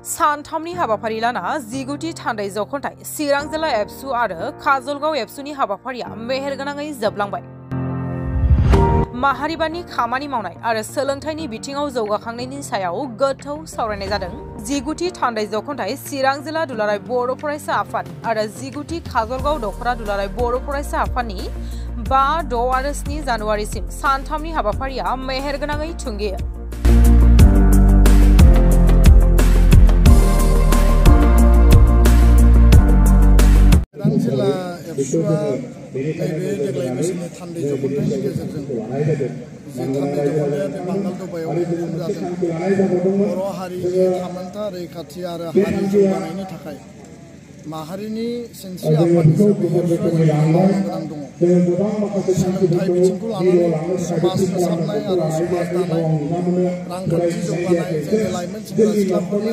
सानथामनि हाबाफारि लाना 19थि थान्दै जख'न्थाइ चिरां जिल्ला एबसु आरो काजलगाव एबसुनि हाबाफारिया मेहेरगोनाङै जोबलांबाय। माहारिबानि खामानि मावनाय आरो सोलोंथाइनि बिथिङाव जौगाखांनायनि सायाव गोथौ सावरायनाय जादों। 19थि थान्दै जख'न्थाइ चिरां जिल्ला दुलाराय बर' फरायसा आफाद आरो 19थि काजलगाव दख'रा दुलाराय बर' फरायसा आफादनि 5, 6 आरो 7 जानुवारिसिम सानथामनि हाबाफारिया मेहेरगोनाङै थुंगेयो। चिरां जिल्ला एबसुआ नैबे देग्लाय बोसोरनि थान्दै जख'न्थाइनि गेजेरजों जि थान्दै जख'न्थाइया बे बांगाल दबायाव खुंजादों। बर' हारिनि थामोनथा रैखाथि आरो हारि जौगानायनि थाखाय माहारिनि सिनस्रि आफाद हिसाबै एबसुआ जोंहा मावनो गोनां दङ। सोलोंथाइ बिथिंखौ लानानै समाज फोसाबनाय आरो समाज दानाय, रांखान्थि जौगानाय, जोंनि लाइमोन सेंग्रा सिख्लाफोरनो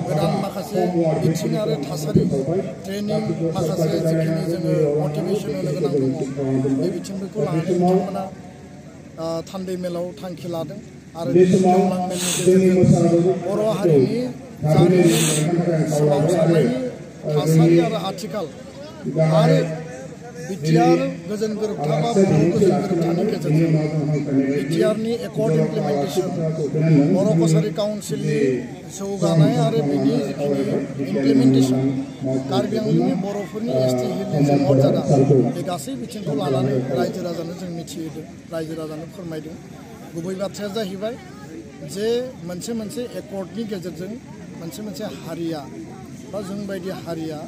गोदान माखासे बिथिं आरो थासारि ट्रेनिं माखासे जिखिनि जोङो मटिभेसन होनो गोनां दङ, बे बिथिंफोरखौ लानानै बिथांमोना थान्दै मेलाव थांखि लादों आरो बे गेवलां मेलनि गेजेरजों बर' हारिनि जारिमिन, सोमावसारनायनि थासारि आरो आथिखाल आरो बिटिआर गोजोन गोरोबथा बा बर' गोजोन गोरोबथानि गेजेरजों बिटिआरनि एकर्ड इमप्लिमेन्टेसन, बर' कसारि काउन्सिलनि जौगानाय आरो बिनि जिखिनि इमप्लिमेन्टेसन, कार्बि आंलंनि बर'फोरनि ST हिलनि जे मर्यादा, बे गासै बिथिंखौ लानानै रायजो राजानो जों मिथिहोदों, रायजो राजानो फोरमायदों। गुबै बाथ्राया जाहैबाय जे मोनसे एकर्डनि गेजेरजों मोनसे हारिया बा जोंबायदि हारिया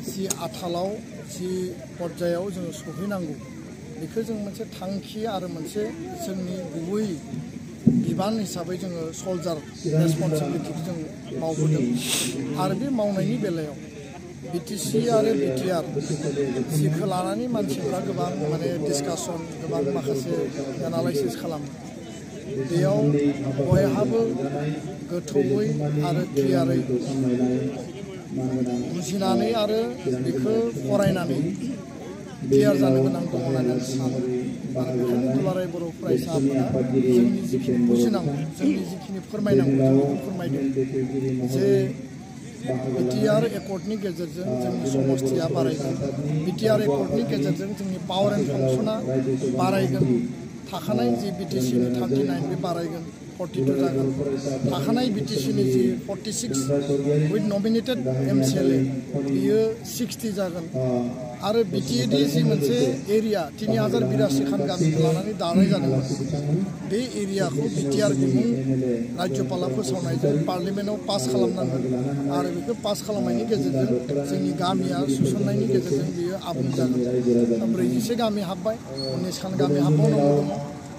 जि आथालाव जि पर्यायाव जोङो सहैनांगौ, बेखौ जों मोनसे थांखि आरो मोनसे जोंनि गुबै बिबान हिसाबै जोङो सल्जार रेसपन्सिबिलिटिखौ जों मावबोदों। आरो बे मावनायनि बेलायाव BTC आरो BTR जिखौ लानानै मानसिफ्रा गोबां डिसकासन, गोबां माखासे एनालाइसिस खालामो। बेयाव बयहाबो गोथौयै आरो क्लियारै बुजिनानै आरो बेखौ फरायनानै क्लियार जानो गोनां दङ होननानै आं सानो। आरो बेखायनो दुलाराय बर' फरायसा आफादा जोंनि जिखिनि बुजिनांगौ, जोंनि जिखिनि फोरमायनांगौ, जों बेखौ फोरमायदों जे बिटिआर एकर्डनि गेजेरजों जोंनि समस्थिया बारायगोन, बिटिआर एकर्डनि गेजेरजों जोंनि पावार एन्ड फांसना बारायगोन, थाखानाय जि BTCनि 39 बे बारायगोन, 42 जागोन, थाखानाय BTCनि जि 46 उइथ नमिनेटेड MCLA बियो 60 जागोन। आरो BTAD जि मोनसे एरिया 3082 खान गामिखौ लानानै दानाय जादोंमोन, बे एरियाखौ बिटिआर बिमुं राज्यपाला फोसावनायजों पार्लियामेन्टआव पास खालामनांगोन आरो बेखौ पास खालामनायनि गेजेरजों जोंनि गामिया सुसननायनि गेजेरजों बियो आबुं जागोन। 46 गामि हाब्बाय, 19 खान गामि हाबबावनांगौ दङ।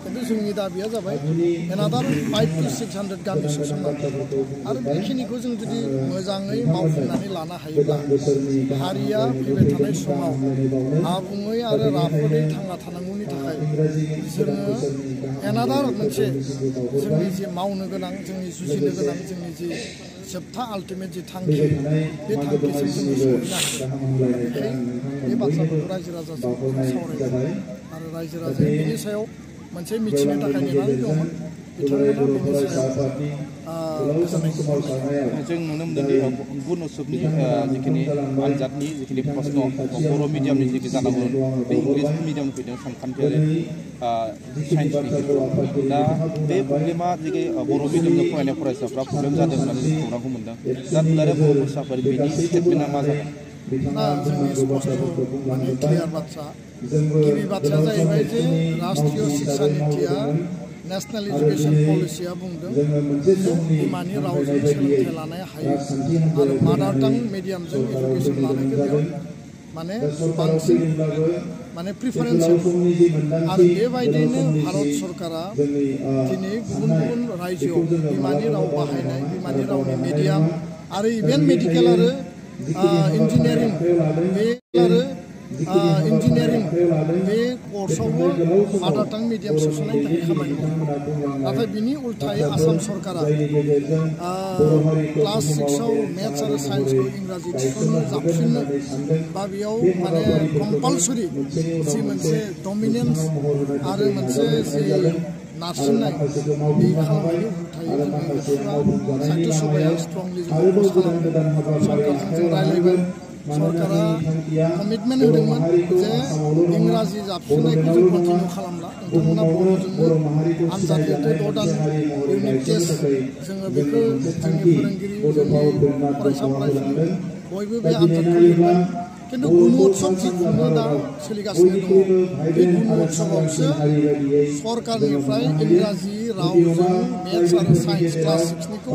खिन्थु जोंनि दाबिया जाबाय एनादार 500 to 600 गामि सोसननांगौ। आरो बेखिनिखौ जों जुदि मोजाङै मावफुंनानै लानो हायोब्ला हारिया फैबाय थानाय समाव आबुङै आरो राफोदै थांना थानांगौनि थाखाय जोङो एनादार मोनसे जोंनि जि मावनो गोनां, जोंनि जुजिनो गोनां, जोंनि जि जोबथा आल्टिमेट जि थांखि, बे थांखिसिम जोङो सहैनो हागोन। बेखायनो बे बाथ्राफोरखौ रायजो राजाजों सावरायबाय आरो रायजो राजाया बेनि सायाव मोनसे मिथिनो थाखाय नेनानै दंमोन। बिथांमोना बेनि सायाव गोजोननायखौ फोरमायदों। जों नुनो मोनदों गुन उत्सबनि जिखिनि आनजादनि जिखिनि प्रश्न बर' मिडियामनि जिखि जानांगौ, बे इंलिस मिडियाम फैदों, सानखान्थियारि साइन्सनि। दा बे प्रब्लेमा जिखि बर' मिडियामजों फरायनाय फरायसाफ्रा प्रब्लेम जादों होननानै जों खौरांखौ मोनदों। दा दुलाराय बर' फरायसाफोर बेनि स्टेटमेन्टआ मा जागोन? जोंनि स्पष्ट क्लियार बाथ्रा। गिबि बाथ्राया जाहैबाय जे राष्ट्रीय शिक्षा नीतिया नेशनेल एजुकेशन पलिसिया बुंदों जे बिमानि रावजों सोलोंथाइ लानो हायो आरो मादार टां मिडियामजों एजुकेशन लानायखौ बेयाव बांसिन प्रिफारेन्स होयो। आरो बेबायदिनो भारत सरकारा दिनै गुबुन गुबुन रायजोआव बिमानि राव बाहायनाय, बिमानि रावनि मिडियाम आरो इभेन मेडिकेल आरो इन्जिनियारिं बे कर्सआवबो मादार टां मिडियाम सोसननायनि थाखाय खामानि मावदों। नाथाय बिनि उल्थायै आसाम सरकारा क्लास 6आव मेथ्स आरो साइन्सखौ इंराजि थिसननो जाबफिननो बा बेयाव कम्पालसरि जि मोनसे डमिनेन्स आरो मोनसे जि नारसिननाय बे खालामनायनि उल्थायै जोंनि साहित्य सभाया स्ट्रंलि जों अपोज खालामो सरकारजों जों रायलायबाय सरकारा कमिटमेन्ट होदोंमोन जे इंराजि जाबसिननायखौ जों कन्टिनिउ खालामला नोंथांमोना बर'जोंनो आनजाद लिरदो 6 दान इउनिट टेस्ट जोङो बेखौ जोंनि फोरोंगिरि जोंनि फरायसा फरायसुलि बयबो बे आनजादखौ लिरबाय किन्तु गुणोत्सव जि खुंनो दा सोलिगासिनो दङ बे गुणोत्सवआवसो सरकारनिफ्राय इंराजि रावजों मेथ्स आरो साइन्स क्लास 6निखौ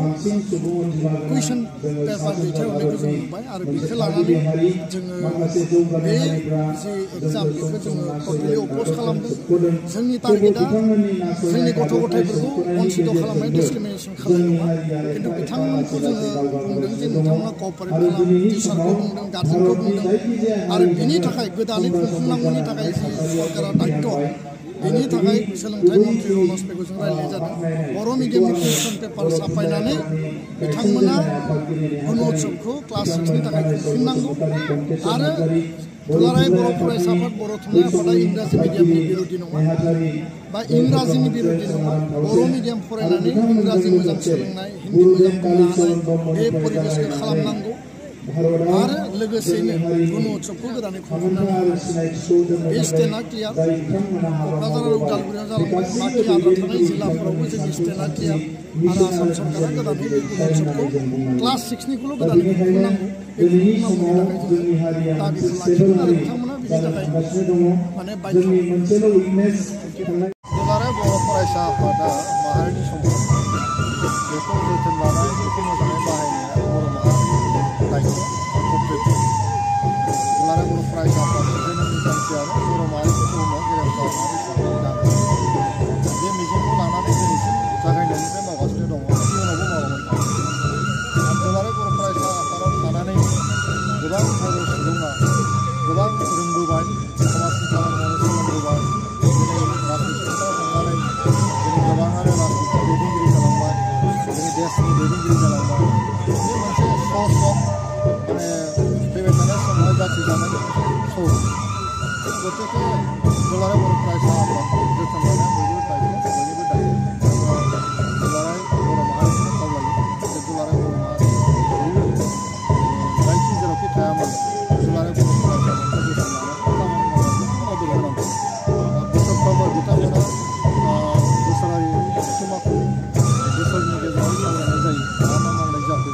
कुइसन पेपार दैथायहरनायखौ जों नुबाय आरो बेखौ लानानै जोङो बे जि एग्जाम बेखौ जोङो टटेलि अपोज खालामदों जोंनि टारगेटआ जोंनि गथ' गथायफोरखौ कनसिडार खालामनाय डिसक्रिमिनेसन खालामनाय नङा किन्तु बिथांमोनखौ जोङो बुंदों जे नोंथांमोना क'अपारेट खालाम टिचारखौ बुंदों गार्जेनखौ बुंदों आरो बिनि थाखाय गोदानै खुंफुंनांगौनि थाखाय जि सरकारा दायित्व बेनि थाखाय सोलोंथाइ मन्थ्रि रनज पेगुजों रायलायनाय जादों बर' मिडियामनि कुइसन पेपार साफायनानै बिथांमोना गुणोत्सवखौ क्लास 6नि थाखाय खुंफिननांगौ आरो दुलाराय बर' फरायसा आफाद बर' थुनलाइ आफादा इंराजि मिडियामनि बिरोधि नङा बा इंराजिनि बिरोधि नङा बर' मिडियाम फरायनानै इंराजि मोजां सोलोंनाय हिन्दी मोजां बुंनो हानाय बे परिबेसखौ खालामनांगौ आरो लोगोसेनो गुणोत्सवखौ गोदानै खुंफिननांगौ बे स्टेटआ क्लियार क'क्राझार आरो उदालगुरियाव जालांबाय बाखि आद्रा थानाय जिल्लाफोरावबो जोंनि स्टेटआ क्लियार आरो आसाम सरकारा गोदानै बे गुणोत्सवखौ क्लास 6निखौल' गोदानै खुंफिननांगौ बे खुंफिननांगौनि थाखाय जोङो दाबिखौ लाखिगोन आरो बिथांमोना बिनि थाखाय माने बाध्य दुलाराय बर' फरायसा आफादा माहारिनि सम्पद बेखौ जोथोन लानाय बेखौ मोजाङै बाहायनाया बर' माहारिनि दायित्व कर्तब्य दुलाराय बर' फरायसा आफादनि जोनोमनि थांखियानो बर' माहारिखौ बुहुमाव गेरेमसा हिसाबै दानाय बे मिजिंखौ लानानै दिनैसिम जागायनायनिफ्राय मावगासिनो दङ इयुनावबो मावलांबाय थागोन दुलाराय बर' फरायसा आफादाव थानानै गोबां बर' सुबुङा गोबां रोंबोबाय समाजनि खामानि मावनो सोलोंबोबाय दिनै राजनितिकआव थांनानै दिनै गोबाङानो राजनितिक दैदेनगिरि जालांबाय दिनै देशनि दैदेनगिरि जालांबाय बे मोनसे सर्स अफ माने फैबाय थानाय समावहाय जाथिजानायनि सर्स गतिके दुलाराय बर' फरायसा आफादखौ जोथोन लानाया बयनिबो दायित्व दुलाराय बर' माहारिखौनो खावलायो जे दुलाराय बर' माहारि बयबो जायखि जेरावखि थाया मानो दुलाराय बर' फरायसा आफादखौ जोथोन लानायाव खामानि मावनांगौ मदद होनांगौ बोसोरफ्रोमबो बिथांमोना बोसोरारि जथुम्माखौ बोसोरनि गेजेराव सावरायनाय जायो मा मा मावनाय जाखो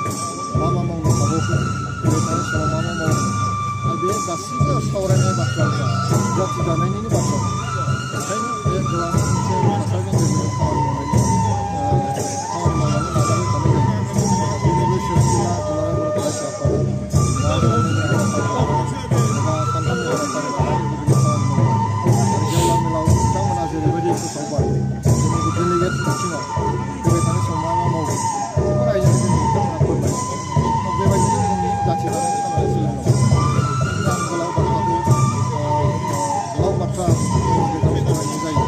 मा मा मावनो हाबावखो फैबाय थानाय समाव मा मा मावो आरो बे गासैबो सावरायनाय बाथ्राफ्रा जाथि दानायनिनो बाथ्रा ओंखायनो बे गोबां मोनसे थासारिनि गेजेराव खामानि मावनानै नाजाबाय थानाय जायो दिनैबो चिरां जिल्ला दुलाराय बर' फरायसा आफादा सानथाम मेलानिफ्राय खामानि मावबाय जेब्ला मेलाव बिथांमोना जेरैबायदि फोसावबाय दिनै डेलिगेट बिथिङाव फैबाय थानाय समाव मा मा मावगोन बेखौ रायजोनि दिनै बिथांमोना फोरमाय बेबायदिनो जोंनि जाथि दानायनि खामानिया सोलिलांबाय आं गोलाव बाथ्रा गेजेराव सावरायनाय जायो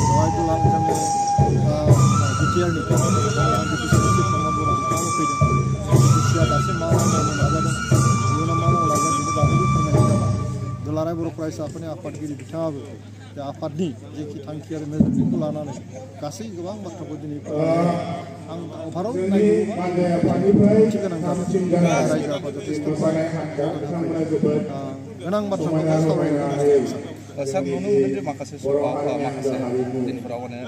बेवहाय जोंनि बिटिआरनि बिटिसिनि चिफ प्रमद बर' बिथाङाबो फैदों बिटिसिआ दासिम मा मा मावनो नाजादों इयुनाव मा मावलांगोन बेनि बागैबो फोरमायनाय जाबाय दुलाराय बर' फरायसा आफादनि आफादगिरि बिथाङाबो बे आफादनि जेखि थांखि आरो नोजोर बेखौ लानानै गासै गोबां बाथ्राखौ दिनै आं अभारअल नायोबा ओंथि गोनां जादों रायजो आफाद गोनां बाथ्राफोरखौ सावरायनो सार नुनो मोनदों जे माखासे दिनफोराव माने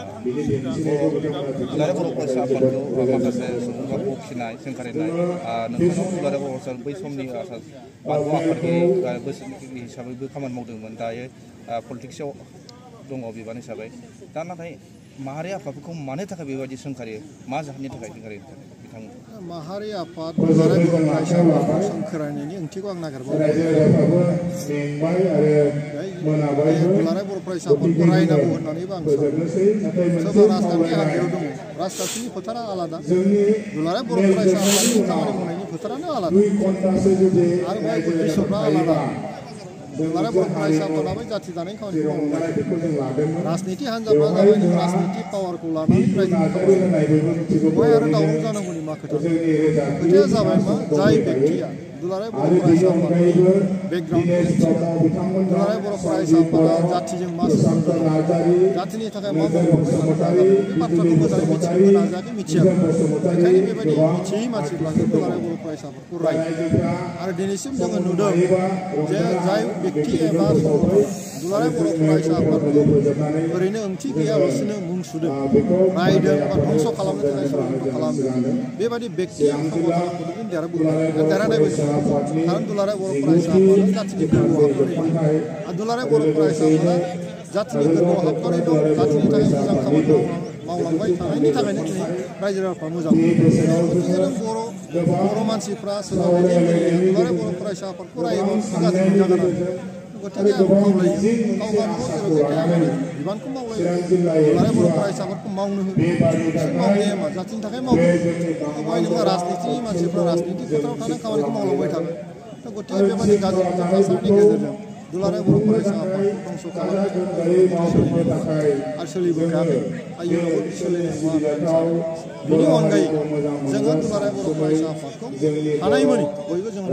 दुलाराय बर' फरायसा आफादखौ माखासे सुबुंफ्रा बखिनाय सोंखारिनाय नोंथांनाव दुलाराय बर' फरायसा बै समनि बारग' आफादगिरि बोसोरगिरि हिसाबैबो खामानि मावदोंमोन दायो पलिटिक्सआव दङ बिबान हिसाबै दा नाथाय माहारि आफादफोरखौ मानो थाखाय बेबायदि सोंखारियो मा जाहोननि थाखाय सोंखारियो बिथांमोन माहारि आफाद दुलाराय बर' फरायसा आफादखौ सोंखारिनायनि ओंथिखौ आं नागिरबावबाय दुलाराय बर' फरायसा आफादखौ रायनांगौ होननानैबो आं सानो सोरबा राजखान्थि हान्जायाव दङ राजखान्थिनि फोथारा आलादा दुलाराय बर' फरायसा आफादनि खामानि मावनायनि फोथारानो आलादा आरो बेहाय उद्देश्यफ्रा आलादा दुलाराय बर' फरायसा आफादाबो जाथि दानाय खामानिखौ मावबाय राजनिति हान्जाफ्रा जाबाय नों राजनिति पावारखौ लानानै रायजोनि खामानि बेवहाय आरो दावराव जानांगौनि मा खोथा खोथाया जाबाय मा जाय बेक्तिया दुलाराय बर' फरायसा आफादनि बेकग्राउन्ड दुलाराय बर' फरायसा आफादा जाथिजों मा सोमोन्दो दं जाथिनि थाखाय मा मावनो नाजादों बे बाथ्राखौ मोजाङै मिथिनोबो नाजायाखै मिथियाखै बेखायनो बेबायदि मिथियै मानसिफ्रासो दुलाराय बर' फरायसा आफादखौ रायो आरो दिनैसिम जोङो नुदों जे जाय व्यक्ति एबा दुलाराय बर' फरायसा आफादखौ ओरैनो ओंथि गैयालासिनो मुं सुदों रायदों बा धंस खालामनो थाखाय षड़यन्त्र खालामदों बेबायदि व्यक्तिया क्षमता हाखौनो देरहानाय बायदि कारण दुलाराय बर' फरायसा आफादा जाथिनि गोरबोआव हाबनानै दं दुलाराय बर' फरायसा आफादा जाथिनि गोरबोआव हाबनानै दं जाथिनि थाखाय मोजां खामानि मावलांबाय थानायनि थाखायनो दिनै रायजो राजाफ्रा मोजां मोनो बर' मानसिफ्रा सोलोंनायनि दुलाराय बर' फरायसा आफादखौ रायोबा गाज्रि मोनजागोन गतिके आं खावलायो गाव गावबागाव जेराव बिबानखौ मावलायो दुलाराय बर' फरायसा आफादखौ मावनो हो मावनाया मा जाथिनि थाखाय मावो बेवहाय नोङो राजनितिनि मानसिफ्रा राजनिति फोथाराव थानाय खामानिखौ मावलांबाय थागोन गतिके बेबायदि गाज्रि थासारिनि गेजेरजों दुलाराय बर' फरायसा आफादखौ धंस खालामनो आरो सोलिबोखायाखै इयुनावबो सोलिनाय नङा बिनि अनगायै जोङो दुलाराय बर' फरायसा आफादखौ हानायमानि बयबो जोङो